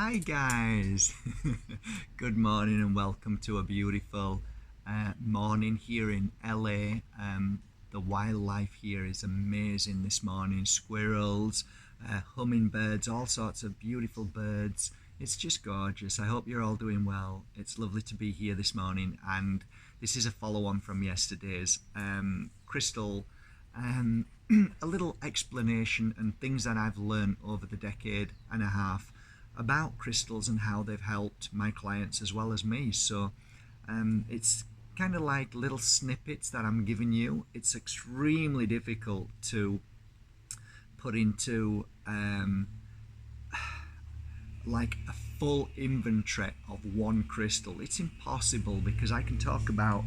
Hi guys, good morning and welcome to a beautiful morning here in LA. The wildlife here is amazing this morning. Squirrels, hummingbirds, all sorts of beautiful birds. It's just gorgeous. I hope you're all doing well. It's lovely to be here this morning, and this is a follow-on from yesterday's crystal. A little explanation and things that I've learned over the decade and a half about crystals and how they've helped my clients as well as me. So it's kind of like little snippets that I'm giving you. It's extremely difficult to put into like a full inventory of one crystal. It's impossible because I can talk about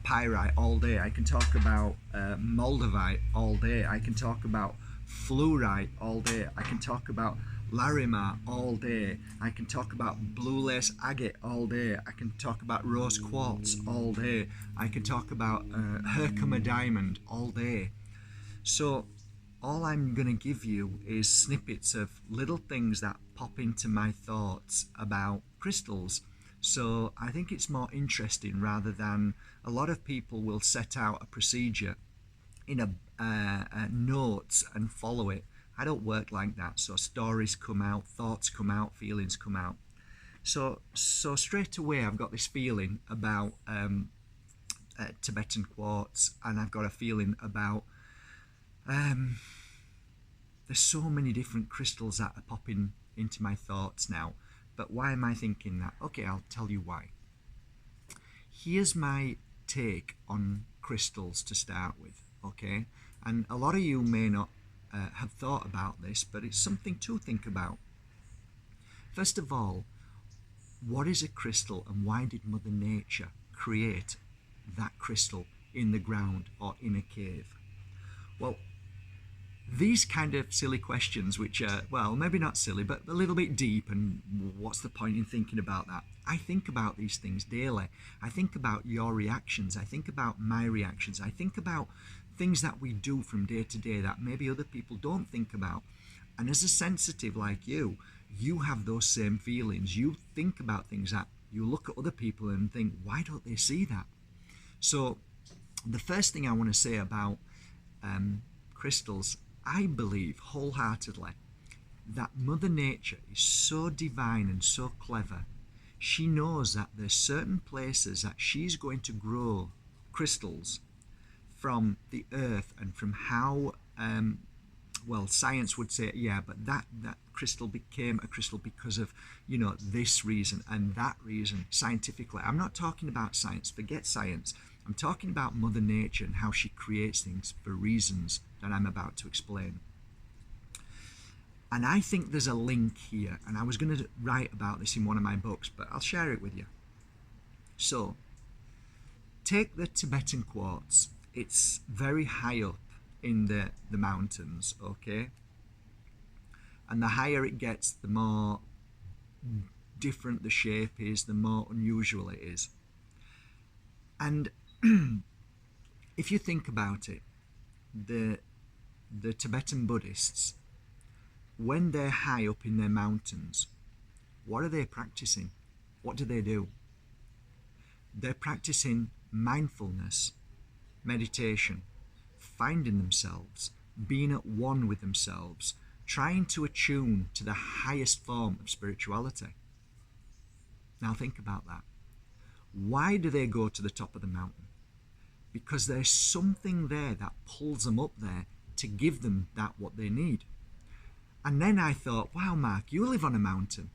pyrite all day. I can talk about Moldavite all day. I can talk about fluorite all day. I can talk about Larimar all day. I can talk about blue lace agate all day. I can talk about rose quartz all day. I can talk about Herkimer diamond all day. So all I'm going to give you is snippets of little things that pop into my thoughts about crystals. So I think it's more interesting rather than a lot of people will set out a procedure in a notes and follow it. I don't work like that. So stories come out, thoughts come out, feelings come out. So straight away I've got this feeling about Tibetan Quartz, and I've got a feeling about there's so many different crystals that are popping into my thoughts now. But why am I thinking that? Okay, I'll tell you why. Here's my take on crystals to start with, okay? And a lot of you may not have thought about this, but it's something to think about. First of all, what is a crystal and why did Mother Nature create that crystal in the ground or in a cave? Well, these kind of silly questions, which are, well, maybe not silly, but a little bit deep, and what's the point in thinking about that? I think about these things daily. I think about your reactions. I think about my reactions. I think about things that we do from day to day that maybe other people don't think about. And as a sensitive like you have those same feelings. You think about things that you look at other people and think, why don't they see that? So the first thing I want to say about crystals, I believe wholeheartedly that Mother Nature is so divine and so clever. She knows that there's certain places that she's going to grow crystals from the earth and from how, well, science would say, yeah, but that crystal became a crystal because of, this reason and that reason scientifically. I'm not talking about science, forget science. I'm talking about Mother Nature and how she creates things for reasons that I'm about to explain. And I think there's a link here, and I was going to write about this in one of my books, but I'll share it with you. So, take the Tibetan Quartz. It's very high up in the mountains, okay? And the higher it gets, the more different the shape is, the more unusual it is. And if you think about it, the Tibetan Buddhists, when they're high up in their mountains, what are they practicing? What do? They're practicing mindfulness, meditation, finding themselves, being at one with themselves, trying to attune to the highest form of spirituality. Now think about that. Why do they go to the top of the mountain? Because there's something there that pulls them up there to give them what they need. And then I thought, wow, Mark, you live on a mountain.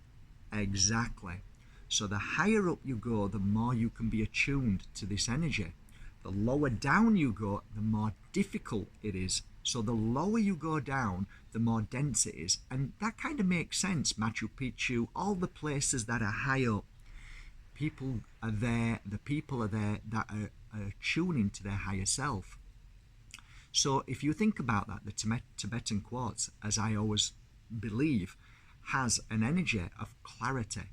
Exactly. So the higher up you go, the more you can be attuned to this energy. The lower down you go, the more difficult it is. So the lower you go down, the more dense it is. And that kind of makes sense. Machu Picchu, all the places that are high up, people are there, the people are there that are tuning to their higher self. So if you think about that, the Tibetan Quartz, as I always believe, has an energy of clarity.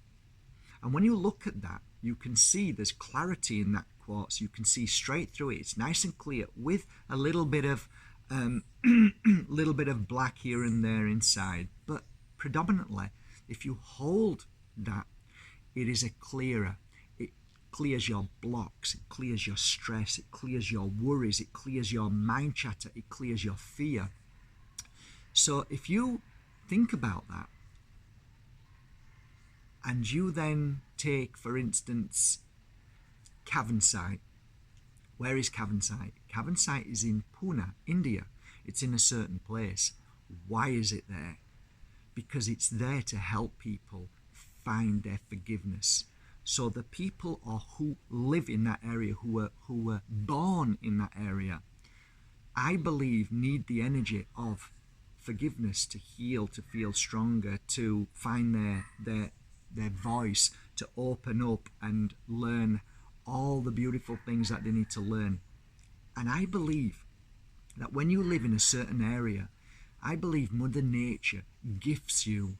And when you look at that, you can see there's clarity in that quartz. You can see straight through it. It's nice and clear with a little bit of black here and there inside. But predominantly, If you hold that, it is a clearer. It clears your blocks, it clears your stress, it clears your worries, it clears your mind chatter, it clears your fear. So if you think about that, and you then take, for instance, Cavansite. Where is Cavansite? Cavansite is in Pune, India. It's in a certain place. Why is it there? Because it's there to help people find their forgiveness. So the people or who live in that area, who were born in that area, I believe need the energy of forgiveness to heal, to feel stronger, to find their voice, to open up and learn all the beautiful things that they need to learn. And I believe that when you live in a certain area, I believe Mother Nature gifts you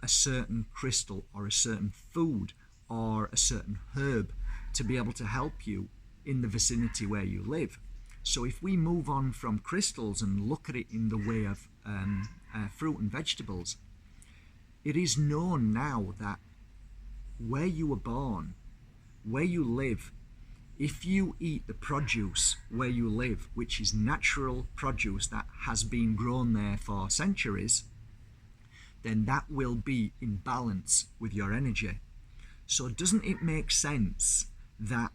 a certain crystal or a certain food or a certain herb to be able to help you in the vicinity where you live. So if we move on from crystals and look at it in the way of fruit and vegetables, it is known now that where you were born, where you live, if you eat the produce where you live, which is natural produce that has been grown there for centuries, then that will be in balance with your energy. So doesn't it make sense that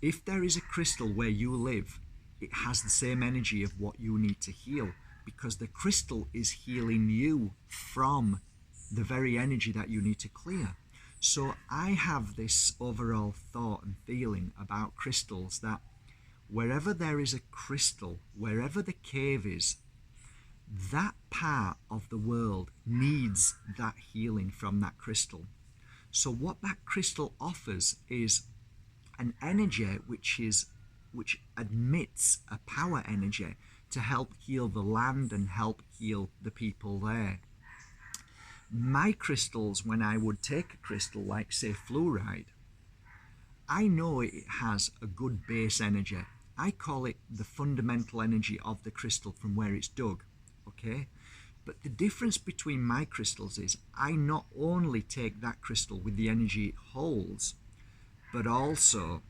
if there is a crystal where you live, it has the same energy of what you need to heal, because the crystal is healing you from the very energy that you need to clear. So I have this overall thought and feeling about crystals that wherever there is a crystal, wherever the cave is, that part of the world needs that healing from that crystal. So what that crystal offers is an energy which admits a power energy to help heal the land and help heal the people there. My crystals, when I would take a crystal like, say, fluoride, I know it has a good base energy. I call it the fundamental energy of the crystal from where it's dug, okay? But the difference between my crystals is I not only take that crystal with the energy it holds, but also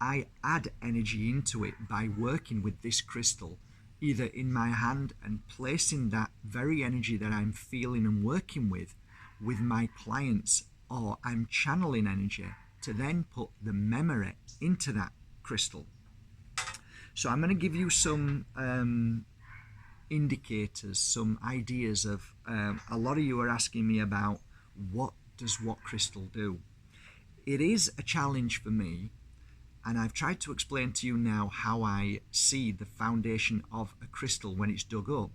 I add energy into it by working with this crystal either in my hand and placing that very energy that I'm feeling and working with my clients, or I'm channeling energy to then put the memory into that crystal. So I'm going to give you some indicators, some ideas of a lot of you are asking me about what does what crystal do. It is a challenge for me, and I've tried to explain to you now how I see the foundation of a crystal when it's dug up.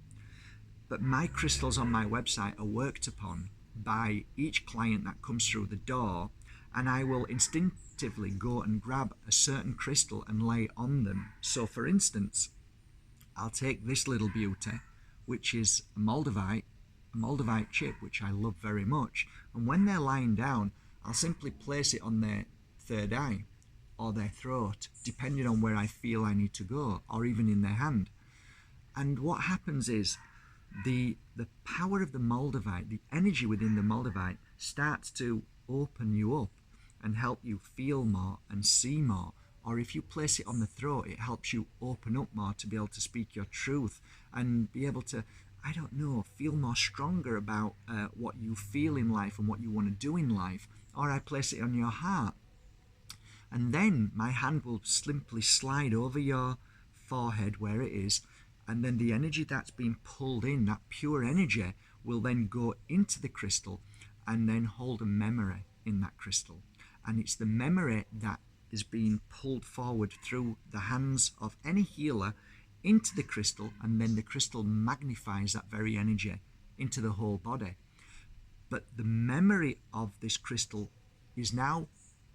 But my crystals on my website are worked upon by each client that comes through the door, and I will instinctively go and grab a certain crystal and lay on them. So for instance, I'll take this little beauty, which is a Moldavite chip, which I love very much, and when they're lying down, I'll simply place it on their third eye or their throat, depending on where I feel I need to go, or even in their hand. And what happens is the power of the Moldavite, the energy within the Moldavite, starts to open you up and help you feel more and see more. Or if you place it on the throat, it helps you open up more to be able to speak your truth and be able to, I don't know, feel more stronger about what you feel in life and what you want to do in life. Or I place it on your heart, and then my hand will simply slide over your forehead where it is, and then the energy that's been pulled in, that pure energy, will then go into the crystal and then hold a memory in that crystal. And it's the memory that is being pulled forward through the hands of any healer into the crystal, and then the crystal magnifies that very energy into the whole body. But the memory of this crystal is now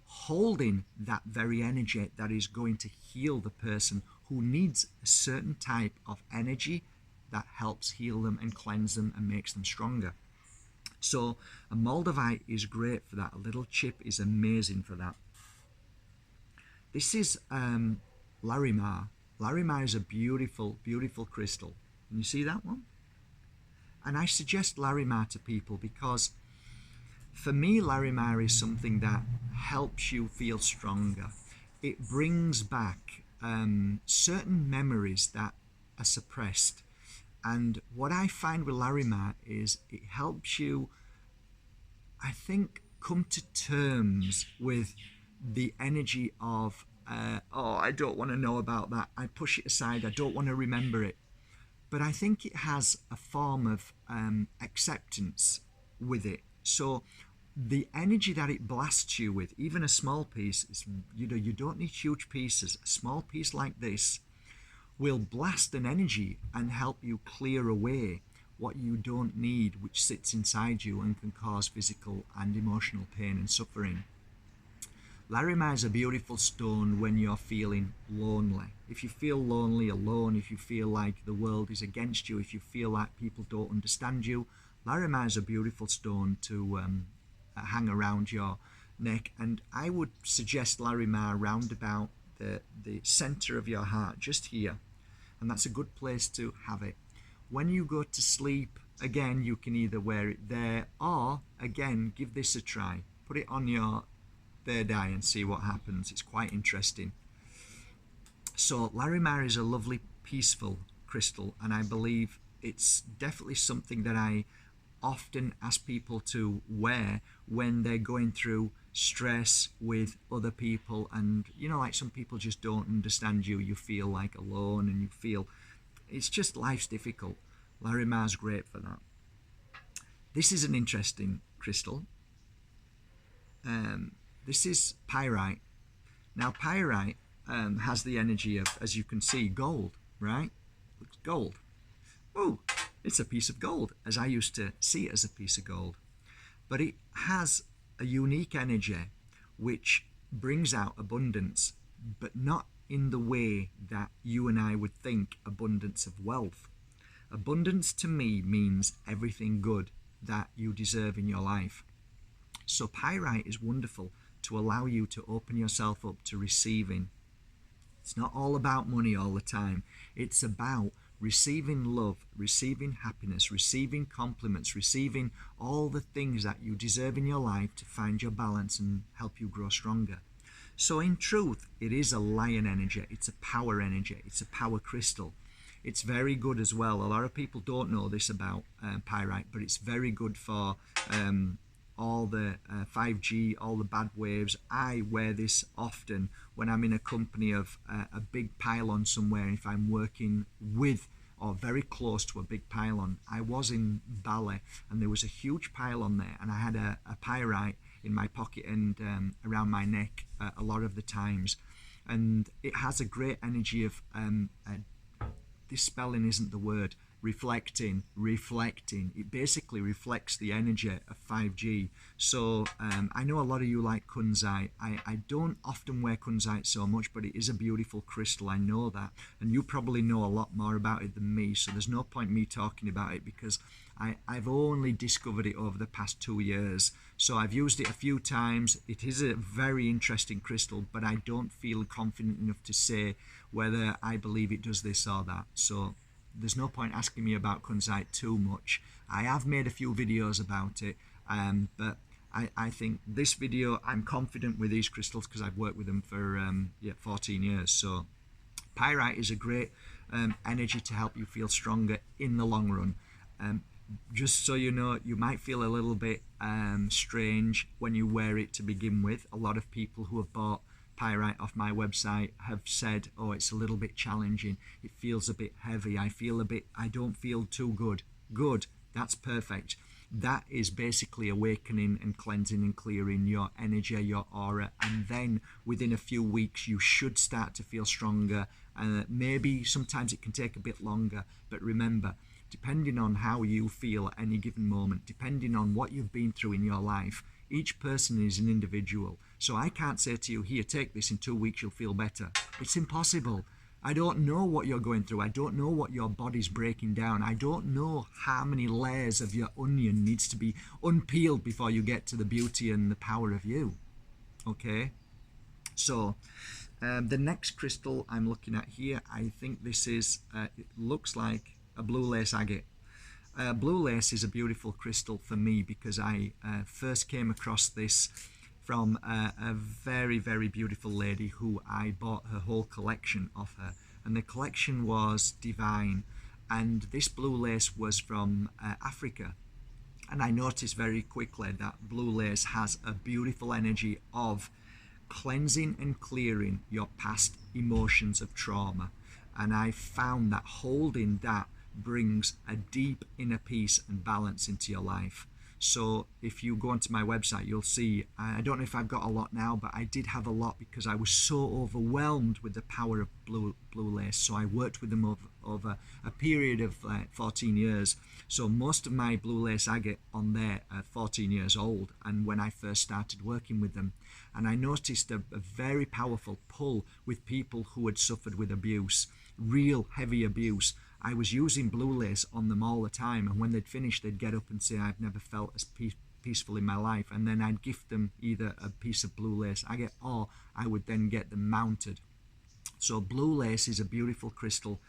holding that very energy that is going to heal the person who needs a certain type of energy that helps heal them and cleanse them and makes them stronger. So a Moldavite is great for that. A little chip is amazing for that. This is Larimar. Larimar is a beautiful, beautiful crystal. Can you see that one? And I suggest Larimar to people because For me, Larimar is something that helps you feel stronger. It brings back certain memories that are suppressed. And what I find with Larimar is it helps you, I think, come to terms with the energy of, oh, I don't want to know about that. I push it aside. I don't want to remember it. But I think it has a form of acceptance with it. So the energy that it blasts you with, even a small piece, is, you don't need huge pieces. A small piece like this will blast an energy and help you clear away what you don't need, which sits inside you and can cause physical and emotional pain and suffering. Larimar is a beautiful stone when you're feeling lonely. If you feel lonely, alone, if you feel like the world is against you, if you feel like people don't understand you, Larimar is a beautiful stone to hang around your neck. And I would suggest Larimar round about the center of your heart, just here. And that's a good place to have it. When you go to sleep, again, you can either wear it there or, again, give this a try. Put it on your third eye and see what happens. It's quite interesting. So Larimar is a lovely, peaceful crystal, and I believe it's definitely something that I often ask people to wear when they're going through stress with other people, and like some people just don't understand you. You feel like alone, and you feel it's just life's difficult. Larimar's great for that. This is an interesting crystal. This is pyrite. Now pyrite has the energy of, as you can see, gold, right? Looks gold. Oh, it's a piece of gold, as I used to see it as a piece of gold. But it has a unique energy which brings out abundance, but not in the way that you and I would think abundance of wealth. Abundance to me means everything good that you deserve in your life. So pyrite is wonderful to allow you to open yourself up to receiving. It's not all about money all the time. It's about receiving love, receiving happiness, receiving compliments, receiving all the things that you deserve in your life to find your balance and help you grow stronger. So in truth, it is a lion energy. It's a power energy. It's a power crystal. It's very good as well. A lot of people don't know this about pyrite, but it's very good for all the 5G, all the bad waves. I wear this often when I'm in a company of a big pylon somewhere, if I'm working with or very close to a big pylon. I was in Bali and there was a huge pylon there, and I had a pyrite in my pocket and around my neck a lot of the times. And it has a great energy of, dispelling isn't the word, reflecting. It basically reflects the energy of 5G. So I know a lot of you like kunzite. I don't often wear kunzite so much, but it is a beautiful crystal. I know that, and you probably know a lot more about it than me, so there's no point me talking about it because I've only discovered it over the past 2 years. So I've used it a few times. It is a very interesting crystal, but I don't feel confident enough to say whether I believe it does this or that. So there's no point asking me about kunzite too much. I have made a few videos about it, but I think this video, I'm confident with these crystals because I've worked with them for 14 years. So pyrite is a great energy to help you feel stronger in the long run. Just so you know, you might feel a little bit strange when you wear it to begin with. A lot of people who have bought pyrite off my website have said, oh, it's a little bit challenging, it feels a bit heavy, I don't feel too good. That's perfect. That is basically awakening and cleansing and clearing your energy, your aura, and then within a few weeks you should start to feel stronger. Maybe sometimes it can take a bit longer, but remember, depending on how you feel at any given moment, depending on what you've been through in your life, each person is an individual. So I can't say to you, here, take this, in 2 weeks you'll feel better. It's impossible. I don't know what you're going through. I don't know what your body's breaking down. I don't know how many layers of your onion needs to be unpeeled before you get to the beauty and the power of you. Okay? So the next crystal I'm looking at here, I think this is, it looks like a blue lace agate. Blue lace is a beautiful crystal for me because I first came across this from a very, very beautiful lady who I bought her whole collection of her, and the collection was divine. And this blue lace was from Africa, and I noticed very quickly that blue lace has a beautiful energy of cleansing and clearing your past emotions of trauma. And I found that holding that brings a deep inner peace and balance into your life. So if you go onto my website, you'll see, I don't know if I've got a lot now, but I did have a lot because I was so overwhelmed with the power of blue lace. So I worked with them over a period of 14 years. So most of my blue lace agate on there are 14 years old, and when I first started working with them. And I noticed a very powerful pull with people who had suffered with abuse, real heavy abuse. I was using blue lace on them all the time, and when they'd finished, they'd get up and say, I've never felt as peaceful in my life. And then I'd gift them either a piece of blue lace agate, or I would then get them mounted. So blue lace is a beautiful crystal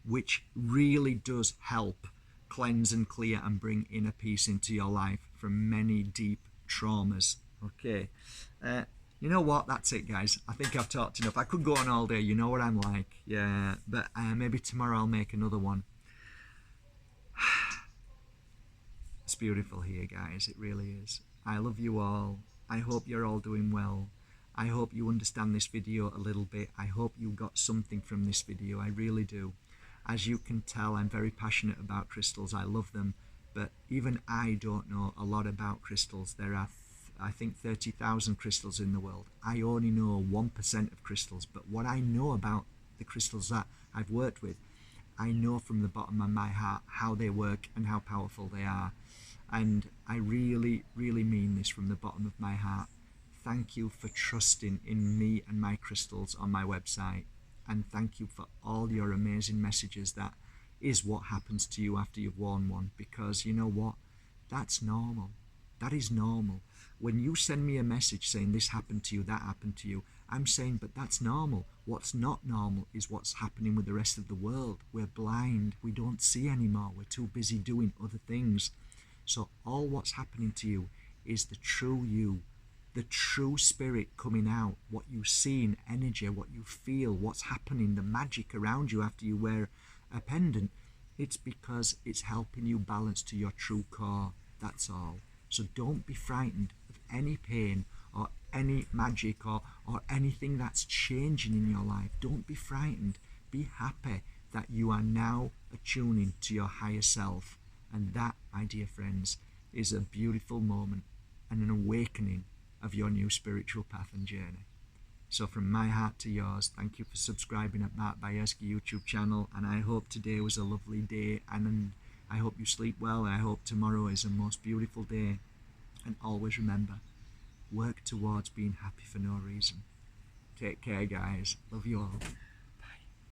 which really does help cleanse and clear and bring inner peace into your life from many deep traumas. Okay. You know what? That's it, guys. I think I've talked enough. I could go on all day. You know what I'm like. Yeah. But maybe tomorrow I'll make another one. It's beautiful here, guys. It really is. I love you all. I hope you're all doing well. I hope you understand this video a little bit. I hope you got something from this video. I really do. As you can tell, I'm very passionate about crystals. I love them. But even I don't know a lot about crystals. There are I think 30,000 crystals in the world. I only know 1% of crystals, but what I know about the crystals that I've worked with, I know from the bottom of my heart how they work and how powerful they are. And I really, really mean this from the bottom of my heart. Thank you for trusting in me and my crystals on my website. And thank you for all your amazing messages. That is what happens to you after you've worn one, because you know what? That's normal. That is normal. When you send me a message saying this happened to you, that happened to you, I'm saying, but that's normal. What's not normal is what's happening with the rest of the world. We're blind. We don't see anymore. We're too busy doing other things. So all what's happening to you is the true you, the true spirit coming out, what you see in energy, what you feel, what's happening, the magic around you after you wear a pendant. It's because it's helping you balance to your true core. That's all. So don't be frightened of any pain or any magic or anything that's changing in your life. Don't be frightened. Be happy that you are now attuning to your higher self. And that, my dear friends, is a beautiful moment and an awakening of your new spiritual path and journey. So from my heart to yours, thank you for subscribing at Mark Bajerski YouTube channel. And I hope today was a lovely day, and I hope you sleep well. I hope tomorrow is a most beautiful day. And always remember, work towards being happy for no reason. Take care, guys. Love you all.